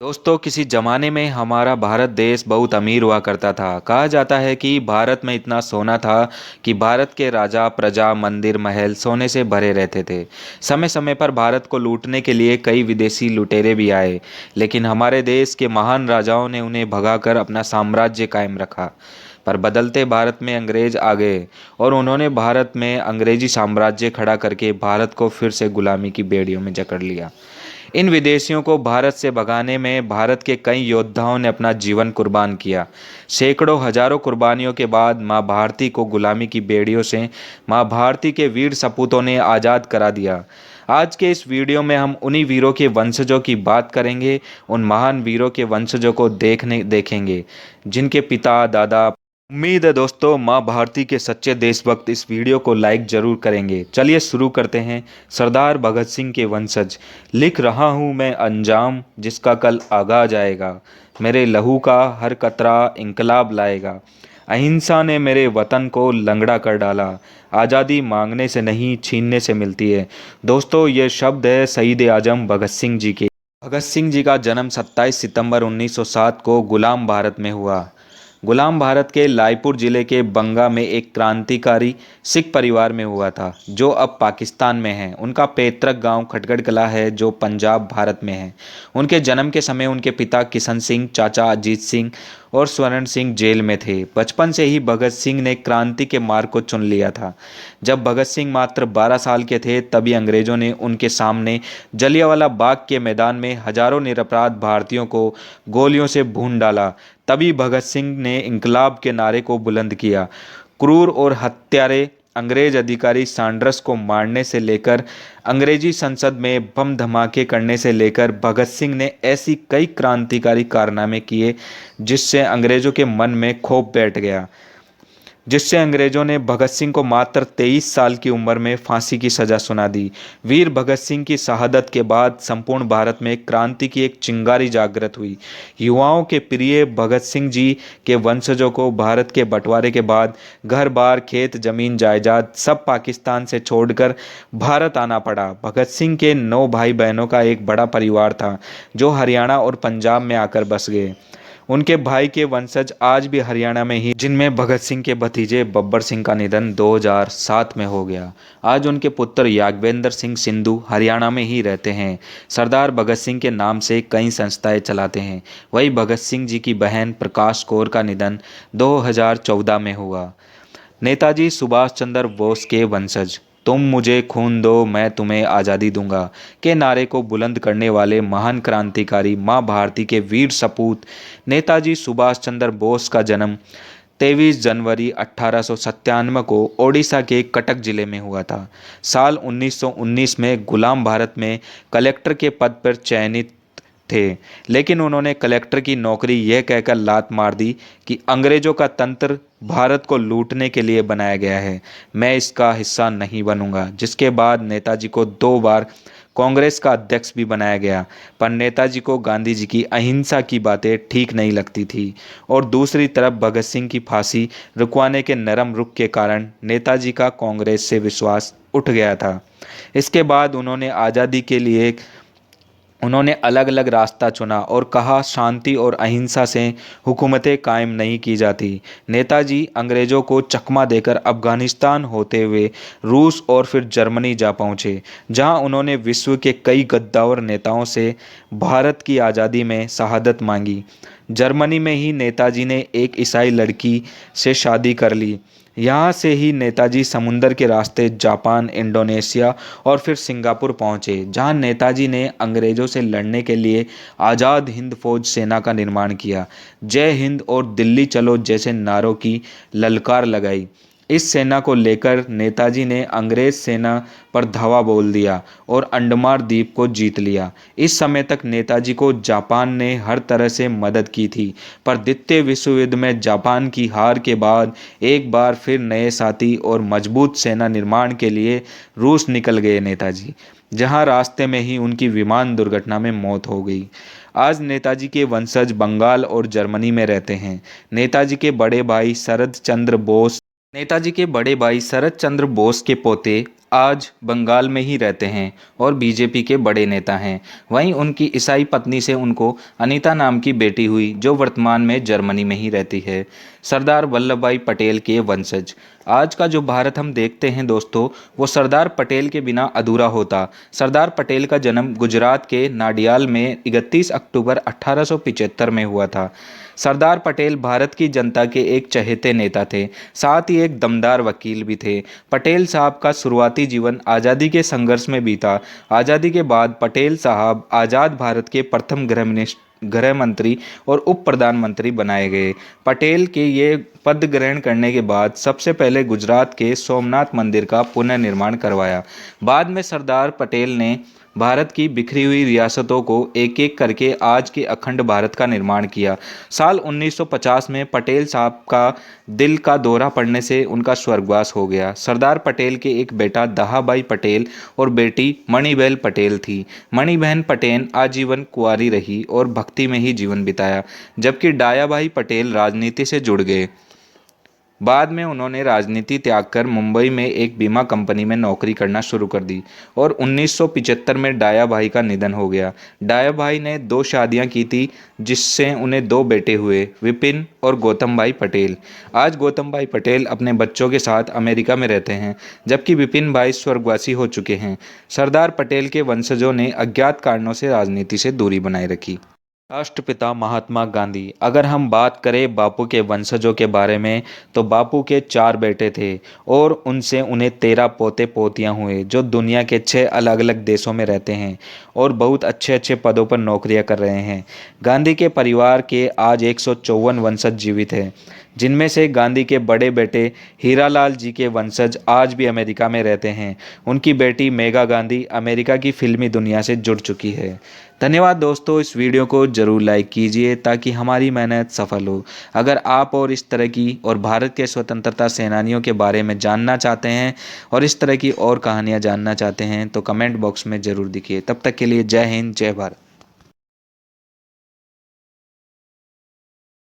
दोस्तों, किसी जमाने में हमारा भारत देश बहुत अमीर हुआ करता था। कहा जाता है कि भारत में इतना सोना था कि भारत के राजा, प्रजा, मंदिर, महल सोने से भरे रहते थे। समय समय पर भारत को लूटने के लिए कई विदेशी लुटेरे भी आए, लेकिन हमारे देश के महान राजाओं ने उन्हें भगाकर अपना साम्राज्य कायम रखा। पर बदलते भारत में अंग्रेज आ गए और उन्होंने भारत में अंग्रेजी साम्राज्य खड़ा करके भारत को फिर से गुलामी की बेड़ियों में जकड़ लिया। इन विदेशियों को भारत से भगाने में भारत के कई योद्धाओं ने अपना जीवन कुर्बान किया। सैकड़ों हजारों कुर्बानियों के बाद माँ भारती को गुलामी की बेड़ियों से माँ भारती के वीर सपूतों ने आज़ाद करा दिया। आज के इस वीडियो में हम उन्हीं वीरों के वंशजों की बात करेंगे, उन महान वीरों के वंशजों को देखेंगे जिनके पिता, दादा। उम्मीद है दोस्तों, माँ भारती के सच्चे देशभक्त इस वीडियो को लाइक जरूर करेंगे। चलिए शुरू करते हैं। सरदार भगत सिंह के वंशज। लिख रहा हूँ मैं अंजाम जिसका कल आगाज आएगा। मेरे लहू का हर कतरा इंकलाब लाएगा। अहिंसा ने मेरे वतन को लंगड़ा कर डाला। आज़ादी मांगने से नहीं, छीनने से मिलती है। दोस्तों, ये शब्द है शहीद आजम भगत सिंह जी के। भगत सिंह जी का जन्म 27 सितंबर 1907 को गुलाम भारत में हुआ। गुलाम भारत के लायपुर जिले के बंगा में एक क्रांतिकारी सिख परिवार में हुआ था, जो अब पाकिस्तान में है। उनका पैतृक गांव खटगढ़ कला है, जो पंजाब, भारत में है। उनके जन्म के समय उनके पिता किशन सिंह, चाचा अजीत सिंह और स्वर्ण सिंह जेल में थे। बचपन से ही भगत सिंह ने क्रांति के मार्ग को चुन लिया था। जब भगत सिंह मात्र 12 साल के थे, तभी अंग्रेजों ने उनके सामने जलियांवाला बाग के मैदान में हजारों निरपराध भारतीयों को गोलियों से भून डाला। तभी भगत सिंह ने इंकलाब के नारे को बुलंद किया। क्रूर और हत्यारे अंग्रेज अधिकारी सैंडर्स को मारने से लेकर अंग्रेजी संसद में बम धमाके करने से लेकर भगत सिंह ने ऐसी कई क्रांतिकारी कारनामे किए जिससे अंग्रेजों के मन में खौफ बैठ गया, जिससे अंग्रेजों ने भगत सिंह को मात्र 23 साल की उम्र में फांसी की सजा सुना दी। वीर भगत सिंह की शहादत के बाद संपूर्ण भारत में क्रांति की एक चिंगारी जागृत हुई। युवाओं के प्रिय भगत सिंह जी के वंशजों को भारत के बंटवारे के बाद घर बार, खेत, जमीन, जायदाद सब पाकिस्तान से छोड़कर भारत आना पड़ा। भगत सिंह के 9 भाई बहनों का एक बड़ा परिवार था, जो हरियाणा और पंजाब में आकर बस गए। उनके भाई के वंशज आज भी हरियाणा में ही, जिनमें भगत सिंह के भतीजे बब्बर सिंह का निधन 2007 में हो गया। आज उनके पुत्र यादवेंद्र सिंह सिंधु हरियाणा में ही रहते हैं। सरदार भगत सिंह के नाम से कई संस्थाएं चलाते हैं। वही भगत सिंह जी की बहन प्रकाश कौर का निधन 2014 में हुआ। नेताजी सुभाष चंद्र बोस के वंशज। तुम मुझे खून दो, मैं तुम्हें आज़ादी दूंगा के नारे को बुलंद करने वाले महान क्रांतिकारी माँ भारती के वीर सपूत नेताजी सुभाष चंद्र बोस का जन्म 23 जनवरी 1897 को ओडिशा के कटक जिले में हुआ था। साल 1919 में गुलाम भारत में कलेक्टर के पद पर चयनित थे, लेकिन उन्होंने कलेक्टर की नौकरी यह कहकर लात मार दी कि अंग्रेजों का तंत्र भारत को लूटने के लिए बनाया गया है, मैं इसका हिस्सा नहीं बनूंगा। जिसके बाद नेताजी को 2 बार कांग्रेस का अध्यक्ष भी बनाया गया। पर नेताजी को गांधी जी की अहिंसा की बातें ठीक नहीं लगती थी और दूसरी तरफ भगत सिंह की फांसी रुकवाने के नरम रुख के कारण नेताजी का कांग्रेस से विश्वास उठ गया था। इसके बाद उन्होंने अलग अलग रास्ता चुना और कहा, शांति और अहिंसा से हुकूमतें कायम नहीं की जाती। नेताजी अंग्रेज़ों को चकमा देकर अफगानिस्तान होते हुए रूस और फिर जर्मनी जा पहुँचे, जहां उन्होंने विश्व के कई गद्दावर नेताओं से भारत की आज़ादी में शहादत मांगी। जर्मनी में ही नेताजी ने एक ईसाई लड़की से शादी कर ली। यहाँ से ही नेताजी समुंदर के रास्ते जापान, इंडोनेशिया और फिर सिंगापुर पहुँचे, जहाँ नेताजी ने अंग्रेज़ों से लड़ने के लिए आज़ाद हिंद फौज सेना का निर्माण किया। जय हिंद और दिल्ली चलो जैसे नारों की ललकार लगाई। इस सेना को लेकर नेताजी ने अंग्रेज सेना पर धावा बोल दिया और अंडमान द्वीप को जीत लिया। इस समय तक नेताजी को जापान ने हर तरह से मदद की थी, पर द्वितीय विश्व युद्ध में जापान की हार के बाद एक बार फिर नए साथी और मजबूत सेना निर्माण के लिए रूस निकल गए नेताजी, जहां रास्ते में ही उनकी विमान दुर्घटना में मौत हो गई। आज नेताजी के वंशज बंगाल और जर्मनी में रहते हैं। नेताजी के बड़े भाई शरद चंद्र बोस के पोते आज बंगाल में ही रहते हैं और बीजेपी के बड़े नेता हैं। वहीं उनकी ईसाई पत्नी से उनको अनीता नाम की बेटी हुई, जो वर्तमान में जर्मनी में ही रहती है। सरदार वल्लभ भाई पटेल के वंशज। आज का जो भारत हम देखते हैं दोस्तों, वो सरदार पटेल के बिना अधूरा होता। सरदार पटेल का जन्म गुजरात के नाडियाल में 31 अक्टूबर 1875 में हुआ था। सरदार पटेल भारत की जनता के एक चहेते नेता थे, साथ ही एक दमदार वकील भी थे। पटेल साहब का शुरुआती जीवन आज़ादी के संघर्ष में बीता। आज़ादी के बाद पटेल साहब आज़ाद भारत के प्रथम गृह मंत्री और उप प्रधानमंत्री बनाए गए। पटेल के ये पद ग्रहण करने के बाद सबसे पहले गुजरात के सोमनाथ मंदिर का पुनर्निर्माण करवाया। बाद में सरदार पटेल ने भारत की बिखरी हुई रियासतों को एक एक करके आज के अखंड भारत का निर्माण किया। साल 1950 में पटेल साहब का दिल का दौरा पड़ने से उनका स्वर्गवास हो गया। सरदार पटेल के एक बेटा दहाबाई पटेल और बेटी मणिबेन पटेल थी। मणिबेन पटेल आजीवन कुंवारी रही और भक्ति में ही जीवन बिताया, जबकि डायाभाई पटेल राजनीति से जुड़ गए। बाद में उन्होंने राजनीति त्याग कर मुंबई में एक बीमा कंपनी में नौकरी करना शुरू कर दी और 1975 में डाया भाई का निधन हो गया। डाया भाई ने 2 शादियां की थी, जिससे उन्हें 2 बेटे हुए, विपिन और गौतम भाई पटेल। आज गौतम भाई पटेल अपने बच्चों के साथ अमेरिका में रहते हैं, जबकि विपिन भाई स्वर्गवासी हो चुके हैं। सरदार पटेल के वंशजों ने अज्ञात कारणों से राजनीति से दूरी बनाए रखी। राष्ट्रपिता महात्मा गांधी। अगर हम बात करें बापू के वंशजों के बारे में, तो बापू के 4 बेटे थे और उनसे उन्हें 13 पोते पोतियां हुए, जो दुनिया के 6 अलग अलग देशों में रहते हैं और बहुत अच्छे अच्छे पदों पर नौकरियां कर रहे हैं। गांधी के परिवार के आज 154 वंशज जीवित हैं, जिनमें से गांधी के बड़े बेटे हीरालाल जी के वंशज आज भी अमेरिका में रहते हैं। उनकी बेटी मेघा गांधी अमेरिका की फिल्मी दुनिया से जुड़ चुकी है। धन्यवाद दोस्तों, इस वीडियो को ज़रूर लाइक कीजिए ताकि हमारी मेहनत सफल हो। अगर आप और इस तरह की और भारत के स्वतंत्रता सेनानियों के बारे में जानना चाहते हैं और इस तरह की और कहानियाँ जानना चाहते हैं तो कमेंट बॉक्स में ज़रूर दिखिए। तब तक के लिए जय हिंद, जय भारत।